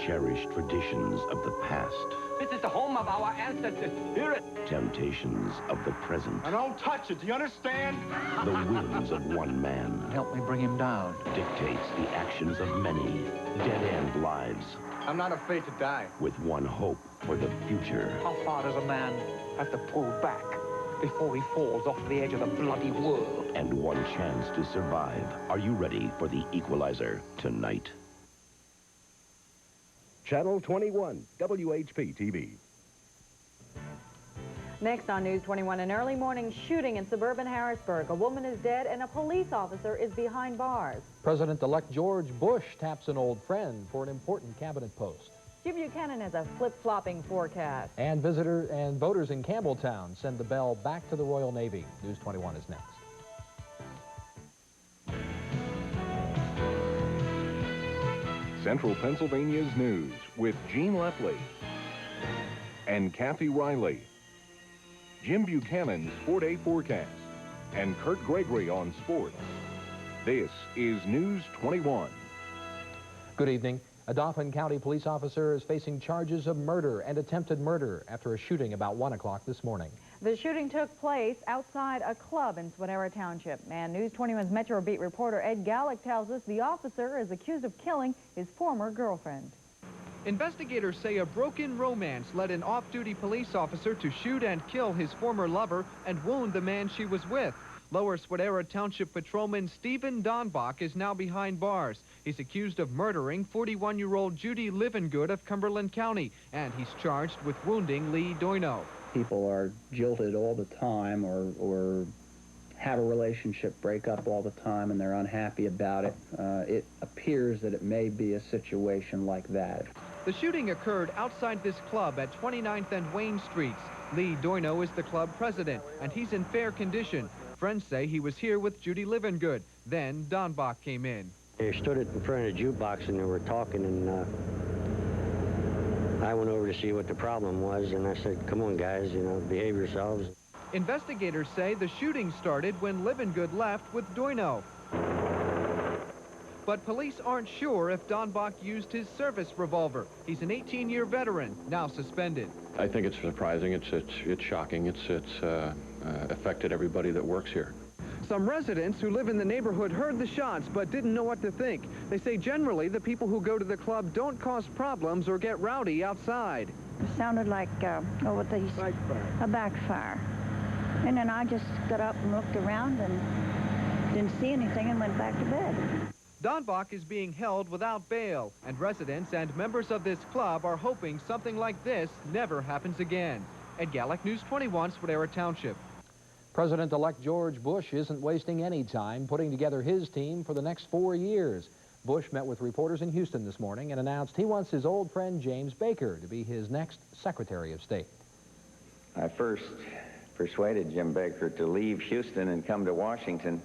cherished traditions of the past. This is the home of our ancestors. Hear it. Temptations of the present. I don't touch it, do you understand? The whims of one man. Help me bring him down. Dictates the actions of many. Dead-end lives. I'm not afraid to die. With one hope for the future. How far does a man have to pull back before he falls off the edge of the bloody world? And one chance to survive. Are you ready for The Equalizer tonight? Channel 21, WHP-TV. Next on News 21, an early morning shooting in suburban Harrisburg. A woman is dead and a police officer is behind bars. President-elect George Bush taps an old friend for an important cabinet post. Jim Buchanan has a flip-flopping forecast. And voters in Campbelltown send the bell back to the Royal Navy. News 21 is next. Central Pennsylvania's news with Gene Lepley and Kathy Riley, Jim Buchanan's 4-day forecast, and Kurt Gregory on sports. This is News 21. Good evening. A Dauphin County police officer is facing charges of murder and attempted murder after a shooting about 1 o'clock this morning. The shooting took place outside a club in Swadera Township. And News 21's Metro Beat reporter Ed Gallagher tells us the officer is accused of killing his former girlfriend. Investigators say a broken romance led an off-duty police officer to shoot and kill his former lover and wound the man she was with. Lower Swadera Township Patrolman Stephen Donbach is now behind bars. He's accused of murdering 41-year-old Judy Livengood of Cumberland County, and he's charged with wounding Lee Doino. People are jilted all the time or have a relationship break up all the time and they're unhappy about it. It appears that it may be a situation like that. The shooting occurred outside this club at 29th and Wayne Streets. Lee Doino is the club president, and he's in fair condition. Friends say he was here with Judy Livengood. Then Donbach came in. They stood in front of the jukebox and they were talking, and I went over to see what the problem was, and I said, come on, guys, you know, behave yourselves. Investigators say the shooting started when Livengood left with Doino. But police aren't sure if Donbach used his service revolver. He's an 18-year veteran, now suspended. I think it's surprising. It's shocking. It's affected everybody that works here. Some residents who live in the neighborhood heard the shots but didn't know what to think. They say generally the people who go to the club don't cause problems or get rowdy outside. It sounded like a backfire. And then I just got up and looked around and didn't see anything and went back to bed. Donbach is being held without bail, and residents and members of this club are hoping something like this never happens again. Ed Gallagher, News 21, Swadera Township. President-elect George Bush isn't wasting any time putting together his team for the next 4 years. Bush met with reporters in Houston this morning and announced he wants his old friend James Baker to be his next Secretary of State. I first persuaded Jim Baker to leave Houston and come to Washington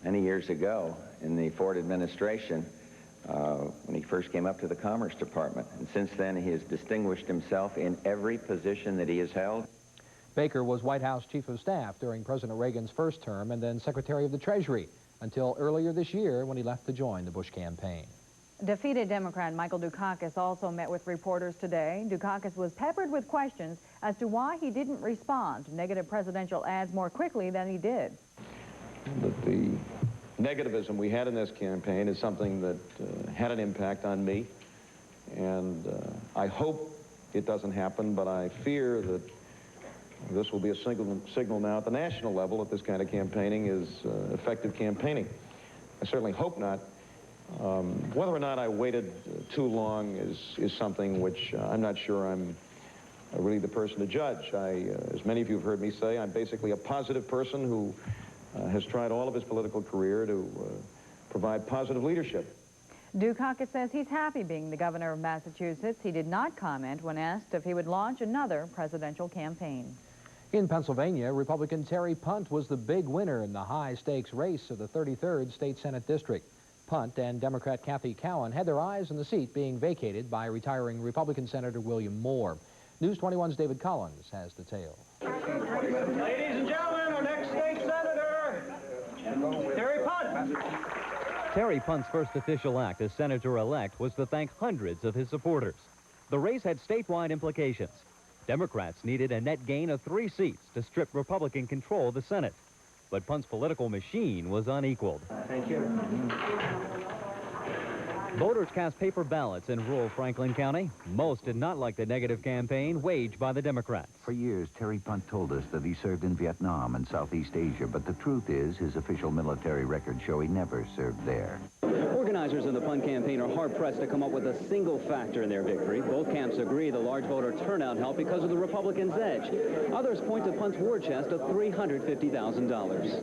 many years ago in the Ford administration when he first came up to the Commerce Department. And since then, he has distinguished himself in every position that he has held. Baker was White House Chief of Staff during President Reagan's first term and then Secretary of the Treasury until earlier this year when he left to join the Bush campaign. Defeated Democrat Michael Dukakis also met with reporters today. Dukakis was peppered with questions as to why he didn't respond to negative presidential ads more quickly than he did. But the negativism we had in this campaign is something that had an impact on me, and I hope it doesn't happen, but I fear that this will be a signal now at the national level that this kind of campaigning is effective campaigning. I certainly hope not. Whether or not I waited too long is something which I'm not sure I'm really the person to judge. As many of you have heard me say, I'm basically a positive person who has tried all of his political career to provide positive leadership. Dukakis says he's happy being the governor of Massachusetts. He did not comment when asked if he would launch another presidential campaign. In Pennsylvania, Republican Terry Punt was the big winner in the high-stakes race of the 33rd State Senate District. Punt and Democrat Kathy Cowan had their eyes on the seat being vacated by retiring Republican Senator William Moore. News 21's David Collins has details. Ladies and gentlemen, our next state senator, Terry Punt. Terry Punt's first official act as senator-elect was to thank hundreds of his supporters. The race had statewide implications. Democrats needed a net gain of 3 seats to strip Republican control of the Senate. But Punt's political machine was unequaled. Thank you. Voters cast paper ballots in rural Franklin County. Most did not like the negative campaign waged by the Democrats. For years, Terry Punt told us that he served in Vietnam and Southeast Asia, but the truth is his official military records show he never served there. Organizers of the Punt campaign are hard-pressed to come up with a single factor in their victory. Both camps agree the large voter turnout helped because of the Republicans' edge. Others point to Punt's war chest of $350,000.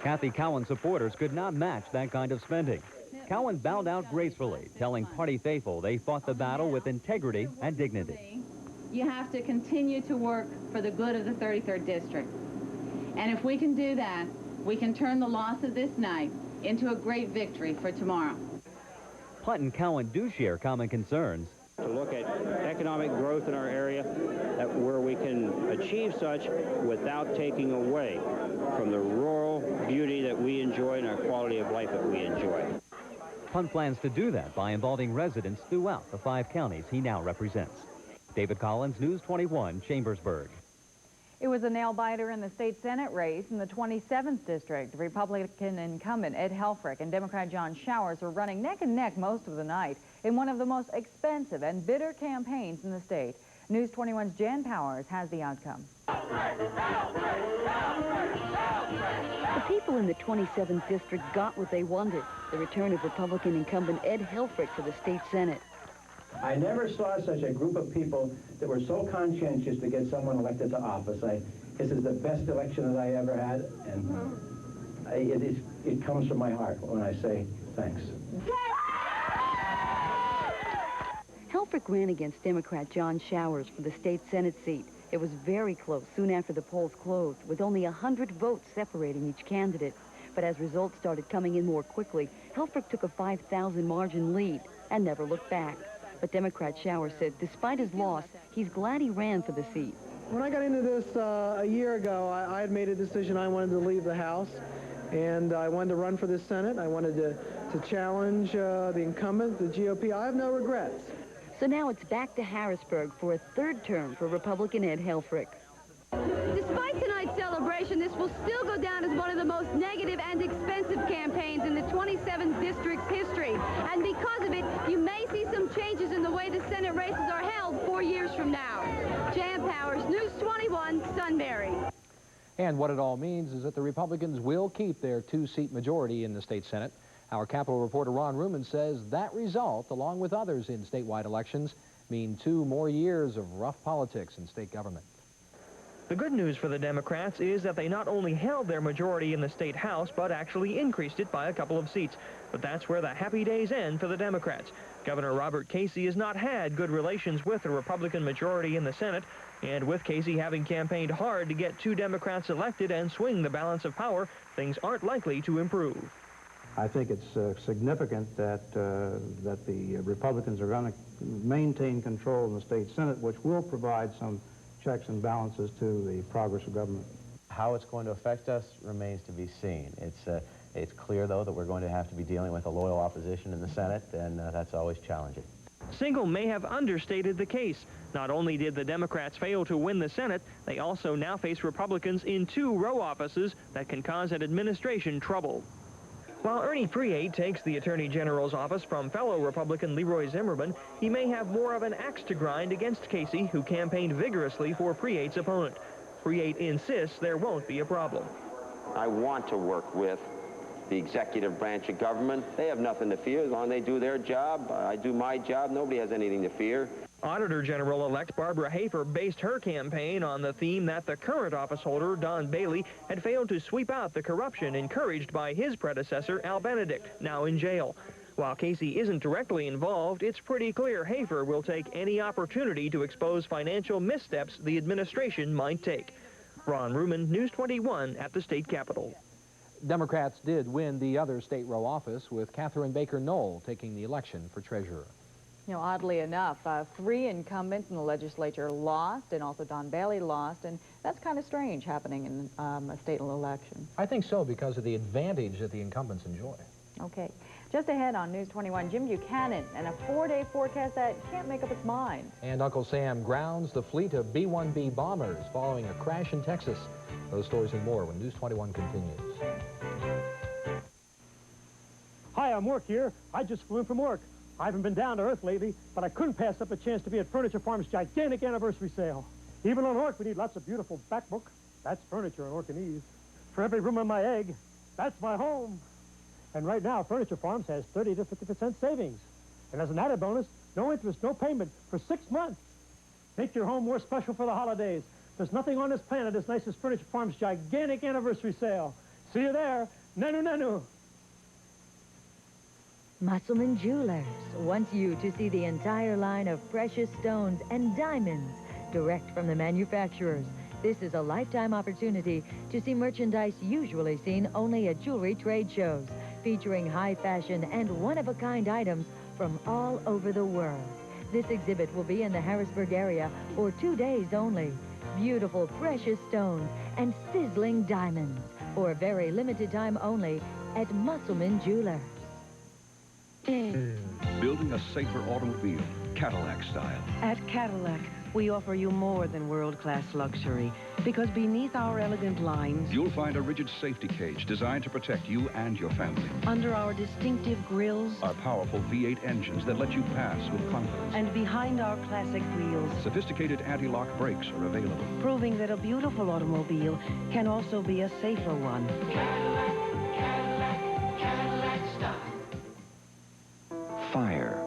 Kathy Cowan supporters could not match that kind of spending. Cowan bowed out gracefully, telling party faithful they fought the battle with integrity and dignity. You have to continue to work for the good of the 33rd District. And if we can do that, we can turn the loss of this night into a great victory for tomorrow. Punt and Cowan do share common concerns. To look at economic growth in our area, where we can achieve such without taking away from the rural beauty that we enjoy and our quality of life that we enjoy. Punt plans to do that by involving residents throughout the 5 counties he now represents. David Collins, News 21, Chambersburg. It was a nail-biter in the state Senate race in the 27th district. Republican incumbent Ed Helfrich and Democrat John Showers were running neck and neck most of the night in one of the most expensive and bitter campaigns in the state. News 21's Jan Powers has the outcome. The people in the 27th district got what they wanted, the return of Republican incumbent Ed Helfrich to the state Senate. I never saw such a group of people that were so conscientious to get someone elected to office. This is the best election that I ever had, and it comes from my heart when I say thanks. Helfrich ran against Democrat John Showers for the state Senate seat. It was very close soon after the polls closed, with only 100 votes separating each candidate. But as results started coming in more quickly, Helfrich took a 5,000 margin lead and never looked back. But Democrat Showers said despite his loss, he's glad he ran for the seat. When I got into this a year ago, I had made a decision I wanted to leave the House, and I wanted to run for the Senate. I wanted to challenge the incumbent, the GOP. I have no regrets. So now it's back to Harrisburg for a 3rd term for Republican Ed Helfrich. Despite tonight's celebration, this will still go down as one of the most negative and expensive campaigns in the 27th district's history. And because of it, you may see some changes in the way the Senate races are held 4 years from now. Jan Powers, News 21, Sunbury. And what it all means is that the Republicans will keep their 2-seat majority in the state Senate. Our Capitol reporter Ron Ruman says that result, along with others in statewide elections, mean 2 more years of rough politics in state government. The good news for the Democrats is that they not only held their majority in the state House, but actually increased it by a couple of seats. But that's where the happy days end for the Democrats. Governor Robert Casey has not had good relations with the Republican majority in the Senate, and with Casey having campaigned hard to get 2 Democrats elected and swing the balance of power, things aren't likely to improve. I think it's significant that the Republicans are going to maintain control in the state Senate, which will provide some checks and balances to the progress of government. How it's going to affect us remains to be seen. It's clear, though, that we're going to have to be dealing with a loyal opposition in the Senate, and that's always challenging. Single may have understated the case. Not only did the Democrats fail to win the Senate, they also now face Republicans in 2 row offices that can cause an administration trouble. While Ernie Preate takes the Attorney General's office from fellow Republican Leroy Zimmerman, he may have more of an axe to grind against Casey, who campaigned vigorously for Preate's opponent. Preate insists there won't be a problem. I want to work with the executive branch of government. They have nothing to fear as long as they do their job. I do my job. Nobody has anything to fear. Auditor General-elect Barbara Hafer based her campaign on the theme that the current officeholder, Don Bailey, had failed to sweep out the corruption encouraged by his predecessor, Al Benedict, now in jail. While Casey isn't directly involved, it's pretty clear Hafer will take any opportunity to expose financial missteps the administration might take. Ron Ruman, News 21 at the state capitol. Democrats did win the other state row office, with Catherine Baker Knoll taking the election for treasurer. You know, oddly enough, 3 incumbents in the legislature lost, and also Don Bailey lost, and that's kind of strange happening in a state election. I think so, because of the advantage that the incumbents enjoy. Okay. Just ahead on News 21, Jim Buchanan and a 4-day forecast that can't make up its mind. And Uncle Sam grounds the fleet of B-1B bombers following a crash in Texas. Those stories and more when News 21 continues. Hi, I'm Work here. I just flew in from work. I haven't been down to Earth lately, but I couldn't pass up a chance to be at Furniture Farm's gigantic anniversary sale. Even on Ork, we need lots of beautiful backbook. That's furniture on Orkinese. For every room in my egg, that's my home. And right now, Furniture Farms has 30 to 50% savings. And as an added bonus, no interest, no payment for 6 months. Make your home more special for the holidays. There's nothing on this planet as nice as Furniture Farm's gigantic anniversary sale. See you there. Nanu, nanu. Musselman Jewelers wants you to see the entire line of precious stones and diamonds direct from the manufacturers. This is a lifetime opportunity to see merchandise usually seen only at jewelry trade shows, featuring high fashion and one-of-a-kind items from all over the world. This exhibit will be in the Harrisburg area for 2 days only. Beautiful precious stones and sizzling diamonds for a very limited time only at Musselman Jewelers. Building a safer automobile, Cadillac style. At Cadillac, we offer you more than world-class luxury, because beneath our elegant lines, You'll find a rigid safety cage designed to protect you and your family. under our distinctive grills, Our powerful V8 engines that let you pass with confidence. and behind our classic wheels, Sophisticated anti-lock brakes are available. proving that a beautiful automobile can also be a safer one. Fire.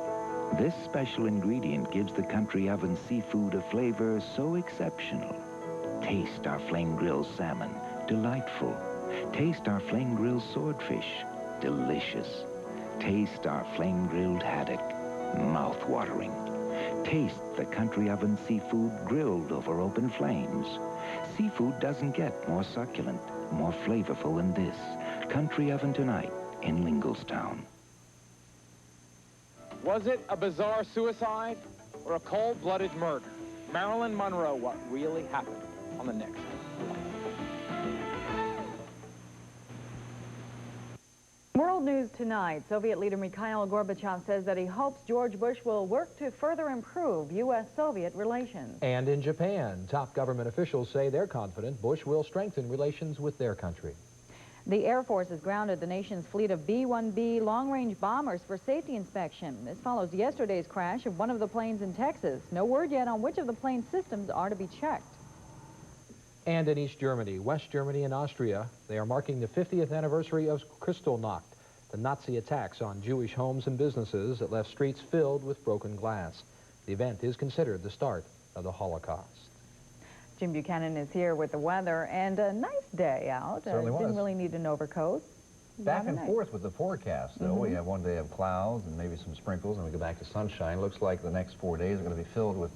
This special ingredient gives the country oven seafood a flavor so exceptional. Taste our flame grilled salmon, delightful. Taste our flame grilled swordfish, delicious. Taste our flame grilled haddock, mouth-watering. Taste the country oven seafood grilled over open flames. Seafood doesn't get more succulent, more flavorful than this. Country Oven tonight in Linglestown. Was it a bizarre suicide or a cold-blooded murder? Marilyn Monroe, what really happened on the next. World news tonight. Soviet leader Mikhail Gorbachev says that he hopes George Bush will work to further improve U.S.-Soviet relations. And in Japan, top government officials say they're confident Bush will strengthen relations with their country. The Air Force has grounded the nation's fleet of B-1B long-range bombers for safety inspection. This follows yesterday's crash of one of the planes in Texas. No word yet on which of the plane's systems are to be checked. And in East Germany, West Germany, and Austria, they are marking the 50th anniversary of Kristallnacht, the Nazi attacks on Jewish homes and businesses that left streets filled with broken glass. The event is considered the start of the Holocaust. Jim Buchanan is here with the weather, and a nice day out. Certainly was. Didn't really need an overcoat. Back and nice. forth with the forecast, though. We have one day of clouds and maybe some sprinkles, and we go back to sunshine. Looks like the next 4 days are going to be filled with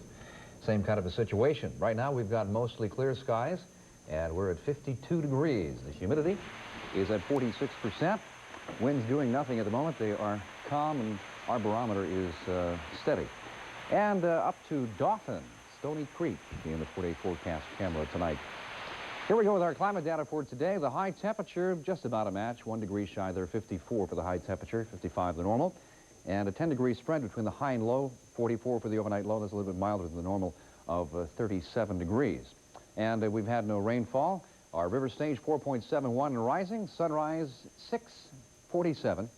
same kind of a situation. Right now, we've got mostly clear skies, and we're at 52 degrees. The humidity is at 46%. Winds doing nothing at the moment. They are calm, and our barometer is steady. And up to Dauphin, Stony Creek, in the 4-day forecast camera tonight. Here we go with our climate data for today. The high temperature, just about a match. 1 degree shy there, 54 for the high temperature, 55 the normal. And a 10-degree spread between the high and low, 44 for the overnight low. That's a little bit milder than the normal of 37 degrees. And we've had no rainfall. Our river stage 4.71 and rising. Sunrise 6:47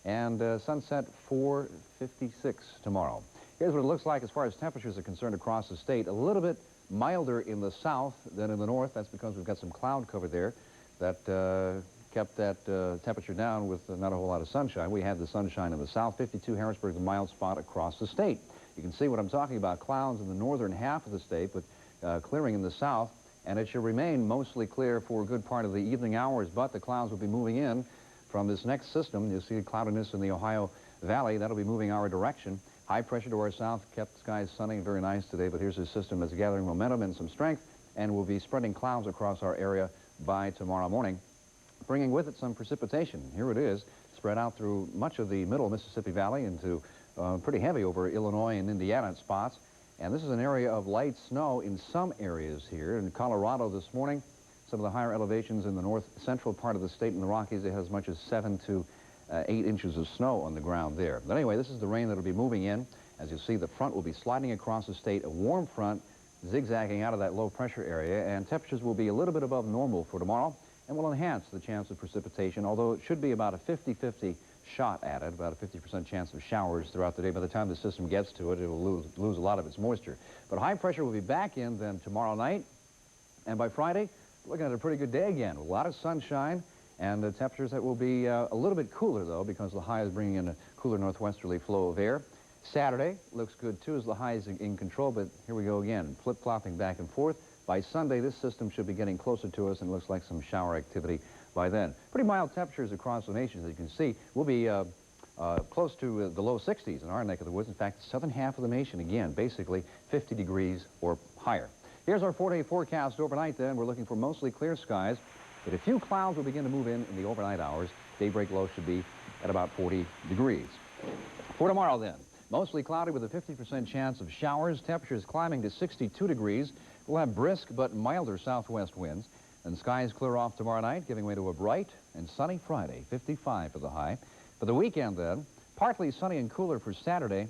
and sunset 4:56 tomorrow. Here's what it looks like as far as temperatures are concerned across the state. A little bit milder in the south than in the north. That's because we've got some cloud cover there that kept that temperature down with not a whole lot of sunshine. We had the sunshine in the south. 52 Harrisburg, the mild spot across the state. You can see what I'm talking about. Clouds in the northern half of the state, but clearing in the south. And it should remain mostly clear for a good part of the evening hours, but the clouds will be moving in from this next system. You'll see cloudiness in the Ohio Valley. That'll be moving our direction. High pressure to our south kept skies sunny and very nice today, but here's a system that's gathering momentum and some strength and will be spreading clouds across our area by tomorrow morning, bringing with it some precipitation. Here it is, spread out through much of the middle Mississippi Valley into pretty heavy over Illinois and Indiana in spots. And this is an area of light snow in some areas here. In Colorado this morning, some of the higher elevations in the north central part of the state in the Rockies, it has as much as 7 to 8 inches of snow on the ground there. But anyway, this is the rain that will be moving in. As you see, the front will be sliding across the state, a warm front zigzagging out of that low pressure area, and temperatures will be a little bit above normal for tomorrow and will enhance the chance of precipitation, although it should be about a 50-50 shot at it, about a 50% chance of showers throughout the day. By the time the system gets to it, it will lose a lot of its moisture. But high pressure will be back in then tomorrow night, and by Friday, looking at a pretty good day again, with a lot of sunshine, and the temperatures that will be a little bit cooler, though, because the high is bringing in a cooler northwesterly flow of air. Saturday looks good, too, as the high is in control, but here we go again, flip-flopping back and forth. By Sunday, this system should be getting closer to us, and it looks like some shower activity by then. Pretty mild temperatures across the nation, as you can see. We'll be close to the low 60s in our neck of the woods. In fact, the southern half of the nation, again, basically 50 degrees or higher. Here's our 4-day forecast overnight, then. We're looking for mostly clear skies, but a few clouds will begin to move in the overnight hours. Daybreak low should be at about 40 degrees. For tomorrow, then, mostly cloudy with a 50% chance of showers. Temperatures climbing to 62 degrees. We'll have brisk but milder southwest winds. And skies clear off tomorrow night, giving way to a bright and sunny Friday, 55 for the high. For the weekend, then, partly sunny and cooler for Saturday.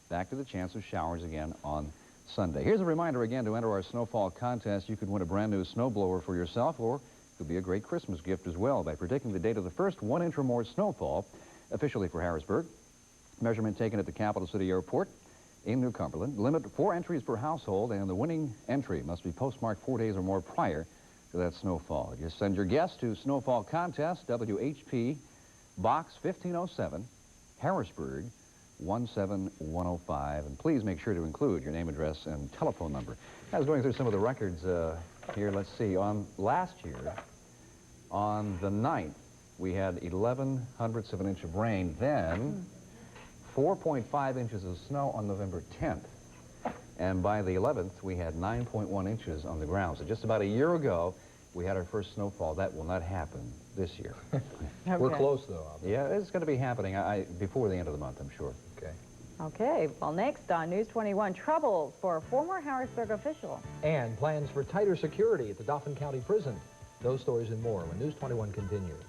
Back to the chance of showers again on Sunday. Here's a reminder again to enter our snowfall contest. You could win a brand new snowblower for yourself, or it could be a great Christmas gift as well by predicting the date of the first 1 inch or more snowfall officially for Harrisburg. Measurement taken at the Capital City Airport in New Cumberland. Limit 4 entries per household, and the winning entry must be postmarked 4 days or more prior to that snowfall. Just send your guess to Snowfall Contest, WHP, Box 1507, Harrisburg, 17105. And please make sure to include your name, address, and telephone number. I was going through some of the records here. Let's see. On last year, on the 9th, we had 11/100ths of an inch of rain. Then 4.5 inches of snow on November 10th. And by the 11th, we had 9.1 inches on the ground. So just about a year ago, we had our first snowfall. That will not happen this year. Okay. We're close, though. Yeah, it's going to be happening before the end of the month, I'm sure. Okay. Okay, well, next on News 21, troubles for a former Harrisburg official. And plans for tighter security at the Dauphin County Prison. Those stories and more when News 21 continues.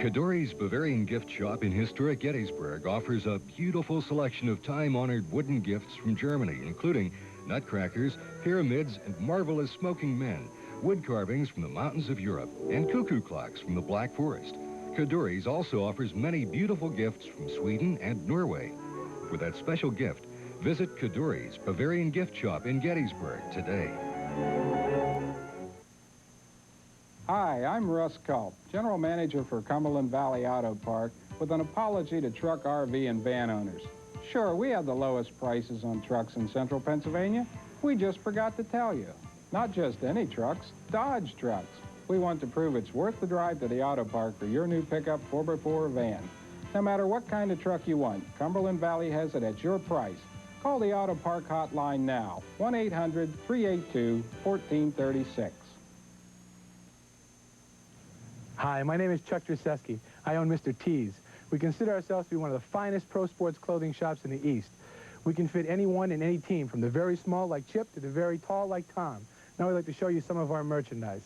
CODORI'S Bavarian Gift Shop in historic Gettysburg offers a beautiful selection of time-honored wooden gifts from Germany, including nutcrackers, pyramids, and marvelous smoking men, wood carvings from the mountains of Europe, and cuckoo clocks from the Black Forest. CODORI'S also offers many beautiful gifts from Sweden and Norway. For that special gift, visit CODORI'S Bavarian Gift Shop in Gettysburg today. Hi, I'm Russ Culp, General Manager for Cumberland Valley Auto Park, with an apology to truck, RV, and van owners. Sure, we have the lowest prices on trucks in central Pennsylvania. We just forgot to tell you. Not just any trucks, Dodge trucks. We want to prove it's worth the drive to the auto park for your new pickup 4x4 or van. No matter what kind of truck you want, Cumberland Valley has it at your price. Call the Auto Park hotline now, 1-800-382-1436. Hi, my name is Chuck Drzeski. I own Mr. T's. We consider ourselves to be one of the finest pro sports clothing shops in the East. We can fit anyone in any team, from the very small like Chip to the very tall like Tom. Now we'd like to show you some of our merchandise.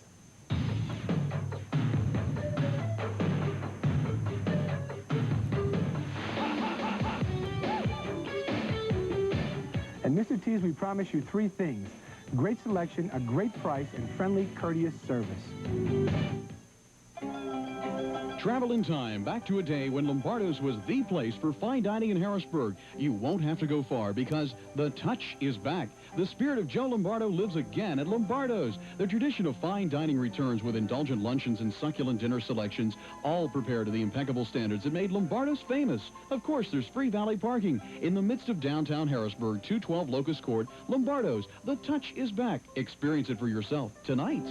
At Mr. T's, we promise you 3 things: great selection, a great price, and friendly, courteous service. Travel in time back to a day when Lombardo's was the place for fine dining in Harrisburg. You won't have to go far because the touch is back. The spirit of Joe Lombardo lives again at Lombardo's. The tradition of fine dining returns with indulgent luncheons and succulent dinner selections, all prepared to the impeccable standards that made Lombardo's famous. Of course, there's free valet parking. In the midst of downtown Harrisburg, 212 Locust Court, Lombardo's. The touch is back. Experience it for yourself tonight.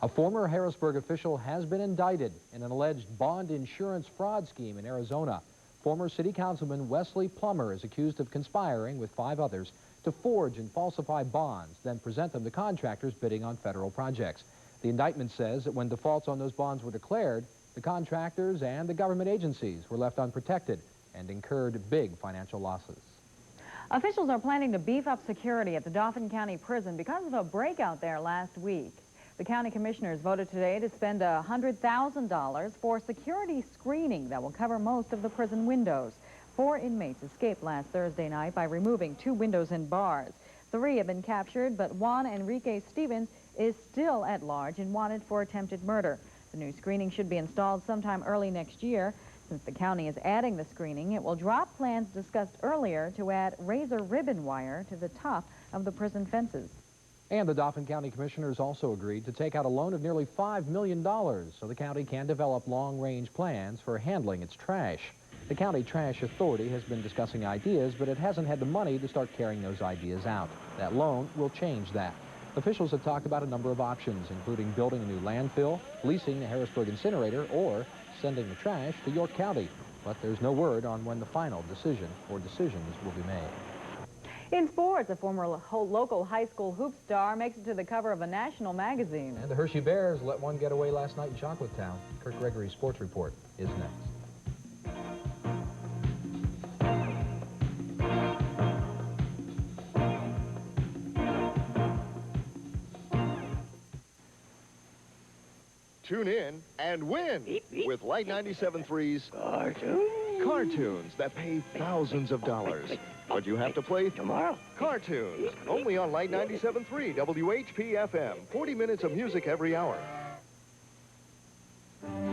A former Harrisburg official has been indicted in an alleged bond insurance fraud scheme in Arizona. Former City Councilman Wesley Plummer is accused of conspiring with 5 others to to forge and falsify bonds, then present them to contractors bidding on federal projects. The indictment says that when defaults on those bonds were declared, the contractors and the government agencies were left unprotected and incurred big financial losses. Officials are planning to beef up security at the Dauphin County Prison because of a breakout there last week. The county commissioners voted today to spend $100,000 for security screening that will cover most of the prison windows. 4 inmates escaped last Thursday night by removing 2 windows and bars. 3 have been captured, but Juan Enrique Stevens is still at large and wanted for attempted murder. The new screening should be installed sometime early next year. Since the county is adding the screening, it will drop plans discussed earlier to add razor ribbon wire to the top of the prison fences. And the Dauphin County Commissioners also agreed to take out a loan of nearly $5 million so the county can develop long-range plans for handling its trash. The County Trash Authority has been discussing ideas, but it hasn't had the money to start carrying those ideas out. That loan will change that. Officials have talked about a number of options, including building a new landfill, leasing the Harrisburg incinerator, or sending the trash to York County. But there's no word on when the final decision or decisions will be made. In sports, a former local high school hoop star makes it to the cover of a national magazine. And the Hershey Bears let one get away last night in Chocolatetown. Kirk Gregory's sports report is next. Tune in and win with Light 97.3's Cartoons that pay thousands of dollars. But you have to play tomorrow. Cartoons, only on Light 97.3 WHP-FM. 40 minutes of music every hour.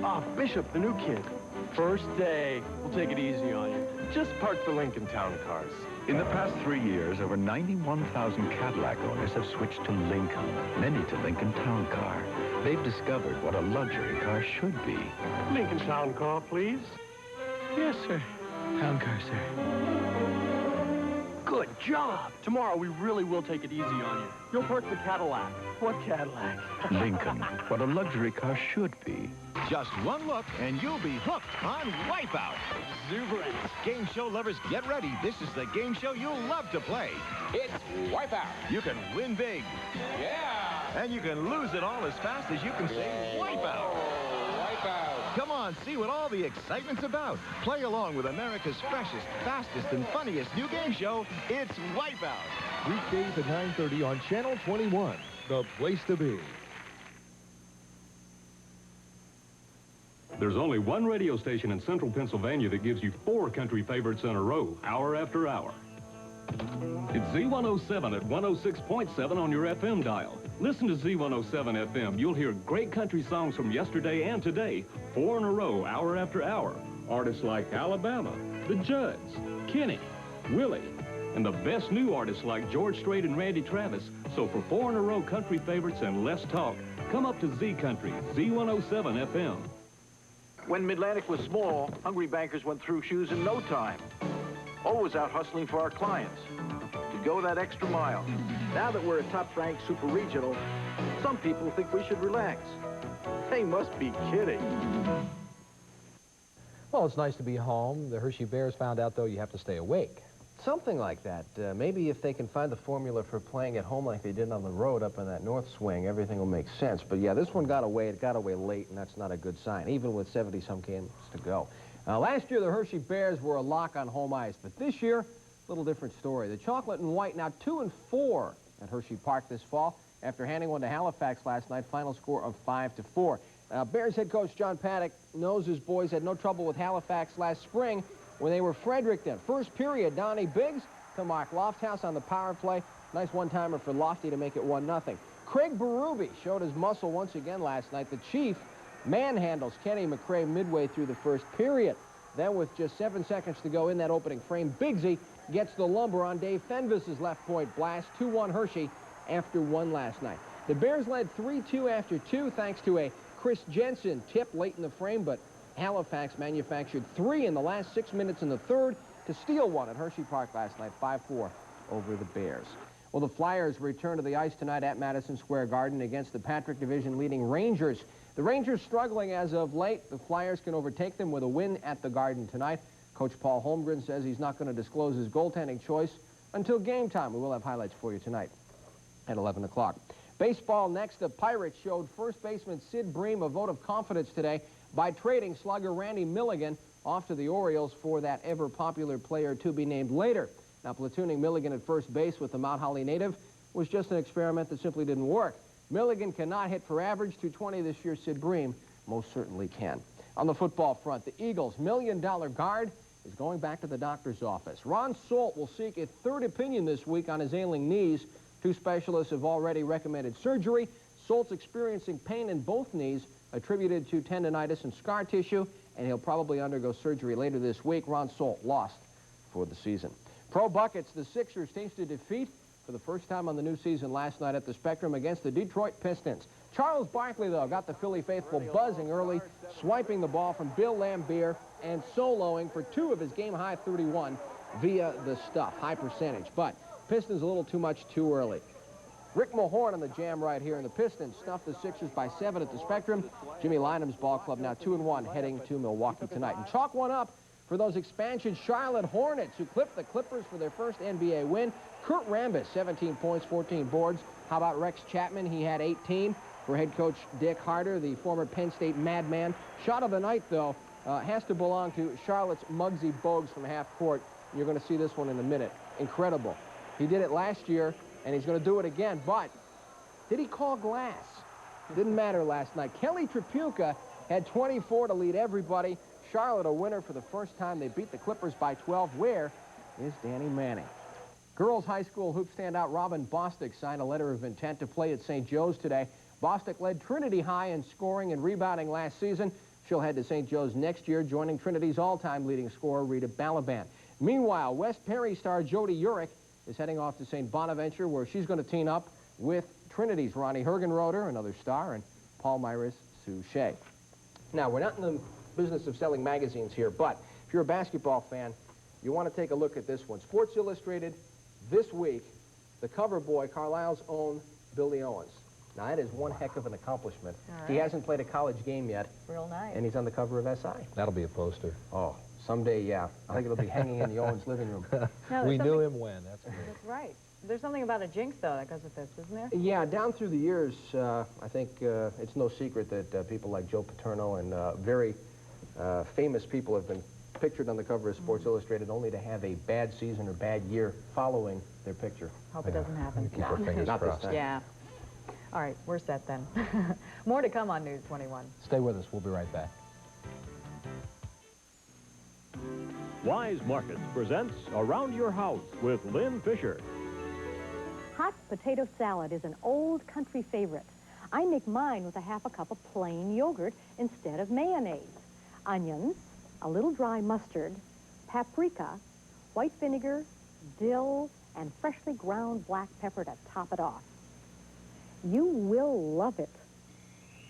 Ah, Bishop, the new kid. First day. We'll take it easy on you. Just park the Lincoln Town cars. In the past 3 years, over 91,000 Cadillac owners have switched to Lincoln, many to Lincoln Town Car. They've discovered what a luxury car should be. Lincoln Town Car, please. Yes, sir. Town Car, sir. Good job. Tomorrow, we really will take it easy on you. You'll park the Cadillac. What Cadillac? Lincoln, what a luxury car should be. Just one look, and you'll be hooked on Wipeout. Exuberance. Game show lovers, get ready. This is the game show you'll love to play. It's Wipeout. You can win big. Yeah. And you can lose it all as fast as you can say Wipeout. Wipeout. Come on, see what all the excitement's about. Play along with America's freshest, fastest, and funniest new game show. It's Wipeout. Weekdays at 9:30 on Channel 21. The place to be. There's only one radio station in central Pennsylvania that gives you 4 country favorites in a row, hour after hour. It's Z107 at 106.7 on your FM dial. Listen to Z107 FM. You'll hear great country songs from yesterday and today, 4 in a row, hour after hour. Artists like Alabama, the Judds, Kenny, Willie, and the best new artists like George Strait and Randy Travis. So for 4 in a row country favorites and less talk, come up to Z Country, Z107 FM. When Mid-Atlantic was small, hungry bankers went through shoes in no time. Always out hustling for our clients to go that extra mile. Now that we're a top-ranked super regional, some people think we should relax. They must be kidding. Well, it's nice to be home. The Hershey Bears found out, though, you have to stay awake. Something like that. Maybe if they can find the formula for playing at home like they did on the road up in that north swing, everything will make sense. But yeah, this one got away. It got away late, and that's not a good sign, even with 70-some games to go. Last year, the Hershey Bears were a lock on home ice, but this year, a little different story. The chocolate and white now 2-4 at Hershey Park this fall after handing one to Halifax last night, final score of 5-4. Bears head coach John Paddock knows his boys had no trouble with Halifax last spring when they were Fredericton. First period, Donnie Biggs to Mark Lofthouse on the power play. Nice one-timer for Lofty to make it 1-0. Craig Berube showed his muscle once again last night. The Chief manhandles Kenny McRae midway through the first period. Then with just 7 seconds to go in that opening frame, Biggsy gets the lumber on Dave Fenvis's left point blast. 2-1 Hershey after 1 last night. The Bears led 3-2 after 2 thanks to a Chris Jensen tip late in the frame, but Halifax manufactured 3 in the last 6 minutes in the third to steal one at Hershey Park last night, 5-4 over the Bears. Well, the Flyers return to the ice tonight at Madison Square Garden against the Patrick Division leading Rangers. The Rangers struggling as of late. The Flyers can overtake them with a win at the Garden tonight. Coach Paul Holmgren says he's not going to disclose his goaltending choice until game time. We will have highlights for you tonight at 11 o'clock. Baseball next. The Pirates showed first baseman Sid Bream a vote of confidence today by trading slugger Randy Milligan off to the Orioles for that ever-popular player to be named later. Now, platooning Milligan at first base with the Mount Holly native was just an experiment that simply didn't work. Milligan cannot hit for average. .220 this year. Sid Bream most certainly can. On the football front, the Eagles' million-dollar guard is going back to the doctor's office. Ron Solt will seek a third opinion this week on his ailing knees. 2 specialists have already recommended surgery. Solt's experiencing pain in both knees attributed to tendonitis and scar tissue, and he'll probably undergo surgery later this week. Ron Solt lost for the season. Pro buckets, the Sixers tasted defeat for the first time on the new season last night at the Spectrum against the Detroit Pistons. Charles Barkley, though, got the Philly faithful buzzing early, swiping the ball from Bill Laimbeer and soloing for 2 of his game-high 31 via the stuff, high percentage. But Pistons a little too much too early. Rick Mahorn on the jam right here, and the Pistons snuffed the Sixers by 7 at the Spectrum. Jimmy Lynam's ball club now 2-1 heading to Milwaukee tonight. And chalk one up for those expansion Charlotte Hornets who clipped the Clippers for their first NBA win. Kurt Rambis, 17 points, 14 boards. How about Rex Chapman? He had 18 for head coach Dick Harder, the former Penn State madman. Shot of the night, though, has to belong to Charlotte's Muggsy Bogues from half court. You're going to see this one in a minute. Incredible. He did it last year, and he's going to do it again. But did he call glass? Didn't matter last night. Kelly Tripucka had 24 to lead everybody. Charlotte a winner for the first time. They beat the Clippers by 12. Where is Danny Manning? Girls high school hoop standout Robin Bostick signed a letter of intent to play at St. Joe's today. Bostick led Trinity High in scoring and rebounding last season. She'll head to St. Joe's next year, joining Trinity's all-time leading scorer, Rita Balaban. Meanwhile, West Perry star Jody Urich is heading off to St. Bonaventure, where she's going to team up with Trinity's Ronnie Hergenroder, another star, and Paul Myris Suchet. Now, we're not in the business of selling magazines here, but if you're a basketball fan, you want to take a look at this one. Sports Illustrated, this week, the cover boy, Carlisle's own Billy Owens. Now, that is one heck of an accomplishment. Right. He hasn't played a college game yet. Real nice. And he's on the cover of SI. That'll be a poster. Oh, someday, yeah. I think it'll be hanging in the Owens living room. We knew him when. That's great. That's right. There's something about a jinx, though, that goes with this, isn't there? Yeah, down through the years, I think it's no secret that people like Joe Paterno and very famous people have been pictured on the cover of Sports Illustrated only to have a bad season or bad year following their picture. Hope it doesn't happen. Keep our fingers Not crossed. this time. Yeah. All right, we're set then. More to come on News 21. Stay with us. We'll be right back. Wise Markets presents Around Your House with Lynn Fisher. Hot potato salad is an old country favorite. I make mine with a half a cup of plain yogurt instead of mayonnaise. Onions, a little dry mustard, paprika, white vinegar, dill, and freshly ground black pepper to top it off. You will love it.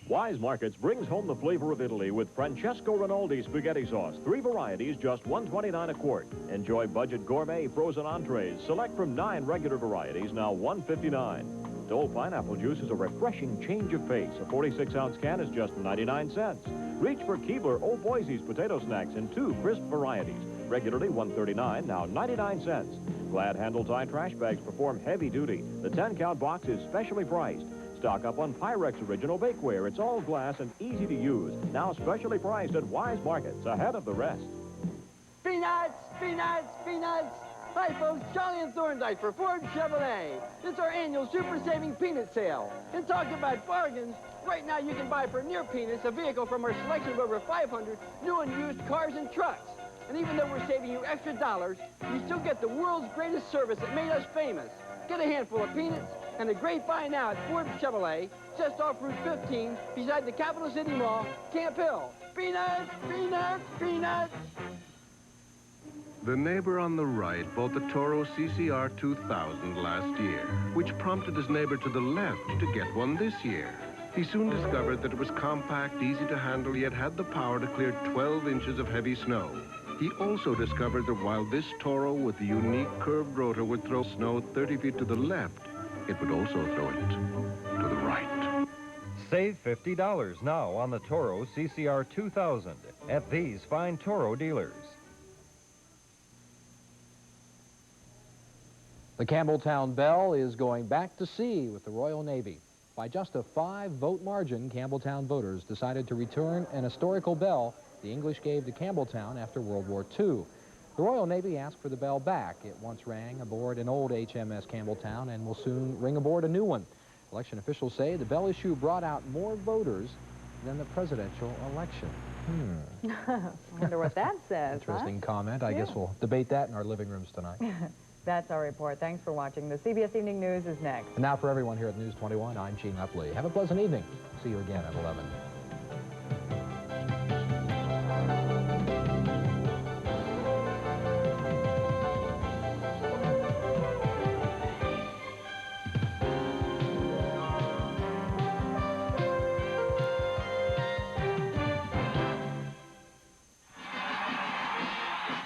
Wise Markets brings home the flavor of Italy with Francesco Rinaldi spaghetti sauce. 3 varieties, just $1.29 a quart. Enjoy budget gourmet frozen entrees. Select from 9 regular varieties, now $1.59. Dole pineapple juice is a refreshing change of pace. A 46-ounce can is just 99 cents. Reach for Keebler Old Boise's potato snacks in 2 crisp varieties. Regularly $1.39, now 99 cents. Glad handle tie trash bags perform heavy duty. The 10-count box is specially priced. Stock up on Pyrex Original Bakeware. It's all glass and easy to use. Now specially priced at Wise Markets, ahead of the rest. Peanuts! Peanuts! Peanuts! Hi, folks. Charlie and Thorndike for Ford Chevrolet. It's our annual super saving peanut sale. And talking about bargains, right now you can buy for near peanuts a vehicle from our selection of over 500 new and used cars and trucks. And even though we're saving you extra dollars, you still get the world's greatest service that made us famous. Get a handful of peanuts and a great buy now at Ford Chevrolet, just off Route 15, beside the Capital City Mall, Camp Hill. Peanuts! Peanuts! Peanuts! The neighbor on the right bought the Toro CCR 2000 last year, which prompted his neighbor to the left to get one this year. He soon discovered that it was compact, easy to handle, yet had the power to clear 12 inches of heavy snow. He also discovered that while this Toro with the unique curved rotor would throw snow 30 feet to the left, it would also throw it to the right. Save $50 now on the Toro CCR 2000 at these fine Toro dealers. The Campbelltown Belle is going back to sea with the Royal Navy. By just a 5-vote margin, Campbelltown voters decided to return an historical bell the English gave to Campbelltown after World War II. The Royal Navy asked for the bell back. It once rang aboard an old HMS Campbelltown and will soon ring aboard a new one. Election officials say the bell issue brought out more voters than the presidential election. I wonder what that says, Interesting comment. I guess we'll debate that in our living rooms tonight. That's our report. Thanks for watching. The CBS Evening News is next. And now for everyone here at News 21, I'm Gene Upley. Have a pleasant evening. See you again at 11.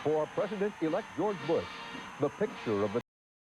For President-elect George Bush, the picture of the